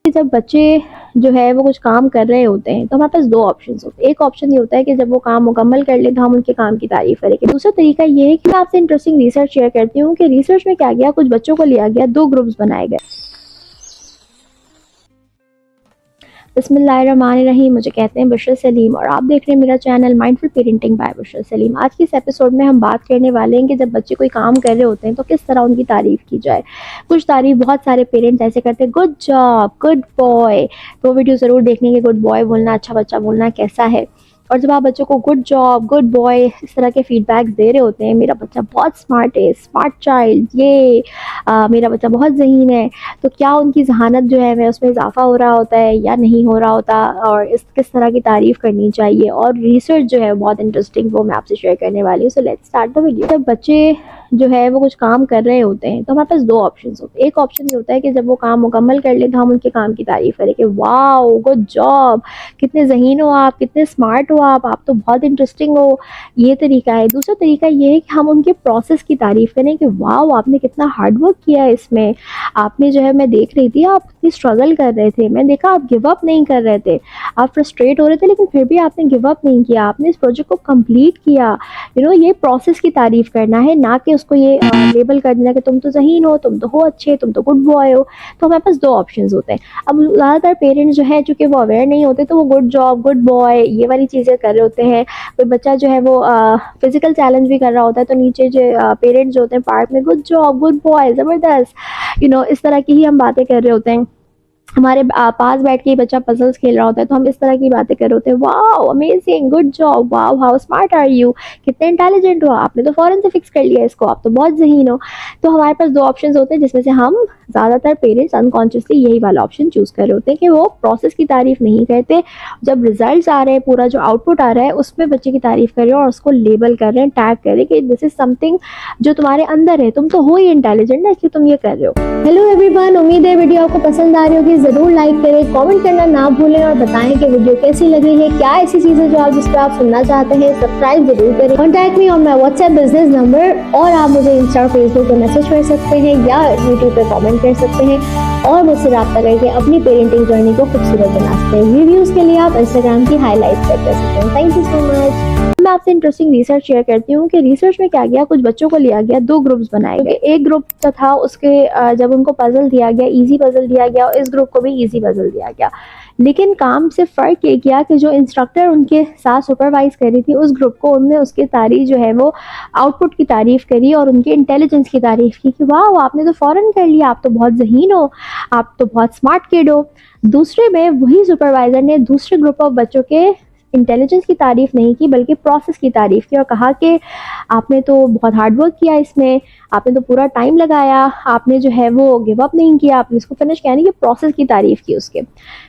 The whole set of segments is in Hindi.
कि जब बच्चे जो है वो कुछ काम कर रहे होते हैं तो हमारे पास दो ऑप्शंस होते हैं। एक ऑप्शन ये होता है कि जब वो काम मुकम्मल कर ले तो हम उनके काम की तारीफ करेंगे। दूसरा तरीका ये है कि मैं आपसे इंटरेस्टिंग रिसर्च शेयर करती हूँ कि रिसर्च में क्या किया, कुछ बच्चों को लिया गया, दो ग्रुप्स बनाए गए। बिस्मिल्लाहिर्रहमानिर्रहीम। मुझे कहते हैं बुशरा सलीम और आप देख रहे हैं मेरा channel mindful parenting by Bushra Salim. आज की इस एपिसोड में हम बात करने वाले हैं कि जब बच्चे कोई काम कर रहे होते हैं तो किस तरह उनकी तारीफ़ की जाए। कुछ तारीफ़ बहुत सारे पेरेंट्स ऐसे करते हैं, गुड जॉब, गुड बॉय। तो वीडियो ज़रूर देखने के गुड बॉय बोलना, अच्छा बच्चा बोलना कैसा है। और जब आप बच्चों को गुड जॉब, गुड बॉय इस तरह के फीडबैक्स दे रहे होते हैं, मेरा बच्चा बहुत स्मार्ट है, स्मार्ट चाइल्ड, ये मेरा बच्चा बहुत ज़हीन है, तो क्या उनकी जहानत जो है वह उसमें इजाफा हो रहा होता है या नहीं हो रहा होता, और इस किस तरह की तारीफ़ करनी चाहिए। और रिसर्च जो है बहुत इंटरेस्टिंग, वो मैं आपसे शेयर करने वाली हूँ। So let's start the video. जब बच्चे जो है वो कुछ काम कर रहे होते हैं तो हमारे पास दो ऑप्शंस होते हैं। एक ऑप्शन ये होता है कि जब वो काम मुकम्मल कर ले तो हम उनके काम की तारीफ़ करें कि वाओ, गुड जॉब, कितने ज़हीन हो आप, कितने स्मार्ट हो आप तो बहुत इंटरेस्टिंग हो। ये तरीका है। दूसरा तरीका ये है कि हम उनके प्रोसेस की तारीफ़ करें कि वाओ, आपने कितना हार्ड वर्क किया है इसमें। आपने जो है, मैं देख रही थी आप कितनी स्ट्रगल कर रहे थे, मैं देखा आप गिव अप नहीं कर रहे थे, आप फ्रस्ट्रेट हो रहे थे लेकिन फिर भी आपने गिव अप नहीं किया, आपने इस प्रोजेक्ट को कंप्लीट किया। ये प्रोसेस की तारीफ़ करना है, ना कि उसको ये लेबल कर देना कि तुम तो ज़हीन हो, तुम तो हो अच्छे, तुम तो गुड बॉय हो। तो हमारे पास दो ऑप्शंस होते हैं। अब ज़्यादातर पेरेंट्स जो है, चूँकि वो अवेयर नहीं होते, तो वो गुड जॉब, गुड बॉय ये वाली चीज़ें कर रहे होते हैं। कोई बच्चा जो है वो फिजिकल चैलेंज भी कर रहा होता है तो नीचे जो पेरेंट्स जो होते हैं पार्क में, गुड जॉब, गुड बॉय, ज़बरदस्त, इस तरह की ही हम बातें कर रहे होते हैं। हमारे पास बैठ के बच्चा पजल्स खेल रहा होता है तो हम इस तरह की बातें कर रहे होते हैं, wow amazing, good job, wow how smart are you, कितने इंटेलिजेंट हो, आपने तो फौरन से फिक्स कर लिया इसको, आप तो बहुत ज़हीन हो। तो हमारे पास दो ऑप्शंस होते हैं जिसमें से हम ज़्यादातर पेरेंट्स अनकॉन्शियसली यही वाला ऑप्शन चूज़ कर रहे होते हैं कि वो प्रोसेस की तारीफ़ नहीं करते। जब रिजल्ट्स आ रहे हैं, पूरा जो आउटपुट आ रहा है उसमें बच्चे की तारीफ़ कर रहे हो और उसको लेबल कर रहे हैं, टैग कर रहे हैं कि दिस इज़ समथिंग जो तुम्हारे अंदर है, तुम तो हो ही इंटेलिजेंट ना, इसलिए तुम ये कर रहे हो। हेलो एवरीवन, उम्मीद है वीडियो आपको पसंद आ रही होगी। ज़रूर लाइक करें, कमेंट करना ना भूलें और बताएं कि वीडियो कैसी लगी है। क्या ऐसी चीज़ें जो आप जिस पर आप सुनना चाहते हैं, सब्सक्राइब जरूर करें। Contact me on my WhatsApp business number, और आप मुझे इंस्टा और फेसबुक पर मैसेज कर सकते हैं या यूट्यूब पर कमेंट कर सकते हैं और मुझसे रब्ता करके अपनी पेरेंटिंग जर्नी को खूबसूरत बना सकते हैं। रिव्यूज़ के लिए आप इंस्टाग्राम की हाईलाइट चेक कर सकते हैं। Thank you so much. मैं आपसे इंटरेस्टिंग रिसर्च शेयर करती हूँ कि रिसर्च में क्या किया, कुछ बच्चों को लिया गया, दो ग्रुप्स बनाए गए। एक ग्रुप जो था उसके जब उनको पजल दिया गया, इजी पजल दिया गया, और इस ग्रुप को भी इजी पजल दिया गया। लेकिन काम से फ़र्क ये किया कि जो इंस्ट्रक्टर उनके साथ सुपरवाइज कर रही थी उस ग्रुप को, उनने उसकी तारीफ जो है वो आउटपुट की तारीफ़ करी और उनके इंटेलिजेंस की तारीफ़ की कि वाह, आपने तो फ़ौरन कर लिया, आप तो बहुत ज़हीन हो, आप तो बहुत स्मार्ट किड हो। दूसरे में वही सुपरवाइज़र ने दूसरे ग्रुप ऑफ बच्चों के इंटेलिजेंस की तारीफ़ नहीं की बल्कि प्रोसेस की तारीफ़ की और कहा कि आपने तो बहुत हार्ड वर्क किया इसमें, आपने तो पूरा टाइम लगाया, आपने जो है वो गिव अप नहीं किया, आपने इसको फिनिश किया नहीं, कि प्रोसेस की तारीफ़ की उसके।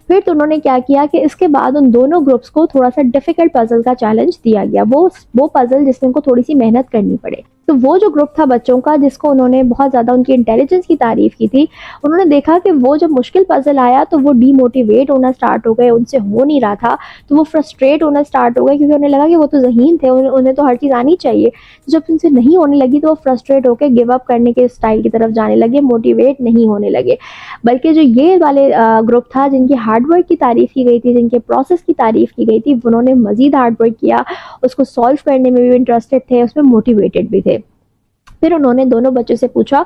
फिर तो उन्होंने क्या किया कि इसके बाद उन दोनों ग्रुप्स को थोड़ा सा डिफ़िकल्ट पज़ल का चैलेंज दिया गया, वो पज़ल जिसमें उनको थोड़ी सी मेहनत करनी पड़े। तो वो जो ग्रुप था बच्चों का जिसको उन्होंने बहुत ज़्यादा उनकी इंटेलिजेंस की तारीफ़ की थी, उन्होंने देखा कि वो जब मुश्किल पज़ल आया तो वो डीमोटिवेट होना स्टार्ट हो गए, उनसे हो नहीं रहा था, तो वो फ्रस्ट्रेट होना स्टार्ट हो गए क्योंकि उन्हें लगा कि वो तो ज़हीन थे, उन्हें तो हर चीज़ आनी चाहिए। तो जब उनसे नहीं होने लगी तो वो फ्रस्ट्रेट होकर गिव अप करने के स्टाइल की तरफ जाने लगे, मोटिवेट नहीं होने लगे। बल्कि जो ये वाले ग्रुप था जिनकी हार्ड वर्क की तारीफ़ की गई थी, जिनके प्रोसेस की तारीफ़ की गई थी, उन्होंने मज़ीद हार्ड वर्क किया, उसको सॉल्व करने में भी इंटरेस्टेड थे, उसमें मोटिवेटेड भी थे। फिर उन्होंने दोनों बच्चों से पूछा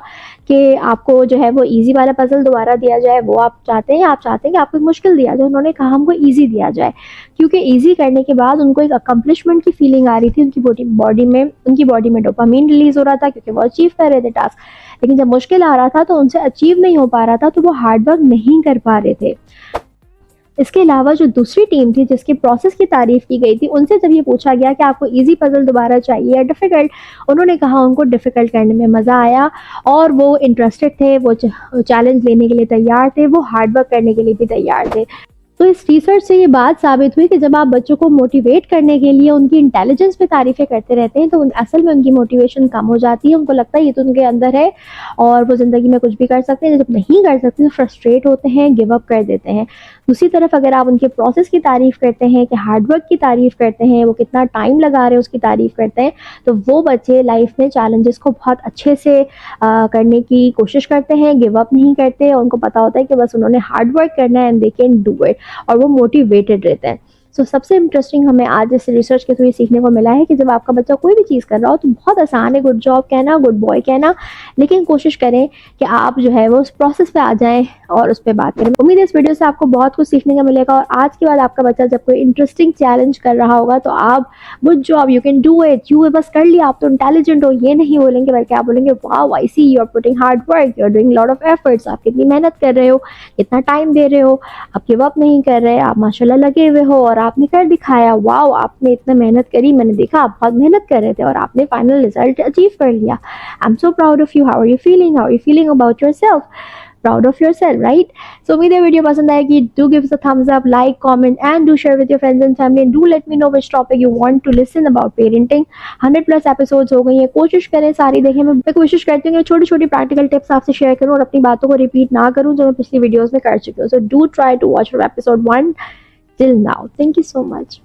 कि आपको जो है वो इजी वाला पजल दोबारा दिया जाए, वो आप चाहते हैं, या आप चाहते हैं कि आपको मुश्किल दिया जाए। उन्होंने कहा हमको इजी दिया जाए, क्योंकि इजी करने के बाद उनको एक अकम्पलिशमेंट की फीलिंग आ रही थी, उनकी बॉडी में डोपामीन रिलीज हो रहा था क्योंकि वो अचीव कर रहे थे टास्क। लेकिन जब मुश्किल आ रहा था तो उनसे अचीव नहीं हो पा रहा था, तो वो हार्ड वर्क नहीं कर पा रहे थे। इसके अलावा जो दूसरी टीम थी जिसकी प्रोसेस की तारीफ़ की गई थी, उनसे जब ये पूछा गया कि आपको इजी पजल दोबारा चाहिए या डिफ़िकल्ट, उन्होंने कहा उनको डिफ़िकल्ट करने में मज़ा आया और वो इंटरेस्टेड थे, वो चैलेंज लेने के लिए तैयार थे, वो हार्ड वर्क करने के लिए भी तैयार थे। तो इस रिसर्च से ये बात साबित हुई कि जब आप बच्चों को मोटिवेट करने के लिए उनकी इंटेलिजेंस पे तारीफ़ें करते रहते हैं तो असल में उनकी मोटिवेशन कम हो जाती है, उनको लगता है ये तो उनके अंदर है और वो ज़िंदगी में कुछ भी कर सकते हैं। जब नहीं कर सकते तो फ्रस्ट्रेट होते हैं, गिव अप कर देते हैं। दूसरी तरफ अगर आप उनके प्रोसेस की तारीफ़ करते हैं, कि हार्डवर्क की तारीफ़ करते हैं, वो कितना टाइम लगा रहे हैं उसकी तारीफ़ करते हैं, तो वो बच्चे लाइफ में चैलेंजेस को बहुत अच्छे से करने की कोशिश करते हैं, गिव अप नहीं करते। उनको पता होता है कि बस उन्होंने हार्डवर्क करना है and they can do it, और वो मोटिवेटेड रहते हैं। सो सबसे इंटरेस्टिंग हमें आज इस रिसर्च के थ्रू ये सीखने को मिला है कि जब आपका बच्चा कोई भी चीज़ कर रहा हो तो बहुत आसान है गुड जॉब कहना, गुड बॉय कहना, लेकिन कोशिश करें कि आप जो है वो उस प्रोसेस पे आ जाएं और उस पर बात करें। उम्मीद है इस वीडियो से आपको बहुत कुछ सीखने का मिलेगा, और आज के बाद आपका बच्चा जब कोई इंटरेस्टिंग चैलेंज कर रहा होगा तो आप good job, you can do it, you बस कर लिया, आप तो इंटेलिजेंट हो, ये नहीं बोलेंगे, बल्कि आप बोलेंगे wow I see you are putting hard work, you are doing lot of efforts, आप कितनी मेहनत कर रहे हो, कितना टाइम दे रहे हो, आप गिव अप नहीं कर रहे, आप माशाल्लाह लगे हुए हो और आपने कर दिखाया, वाओ आपने इतना मेहनत करी, मैंने देखा आप बहुत मेहनत कर रहे थे और आपने फाइनल रिजल्ट अचीव कर लिया। I am so proud of you, how are you feeling, how are you feeling about yourself, proud of yourself, right? So उम्मीद है वीडियो पसंद आएगी, do give us a thumbs up, like, comment and do share with your friends and family, and do let me know which topic you want to listen about parenting। 100+ episodes हो गई हैं, कोशिश करें सारी देखें। मैं कोशिश करती हूँ कि छोटी छोटी प्रैक्टिकल टिप्स आपसे शेयर करूँ और अपनी बातों को रिपीट ना करूँ जो मैं पिछली वीडियोज़ में कर चुकी हूँ। So do try to watch episode 1 till now। Thank you so much।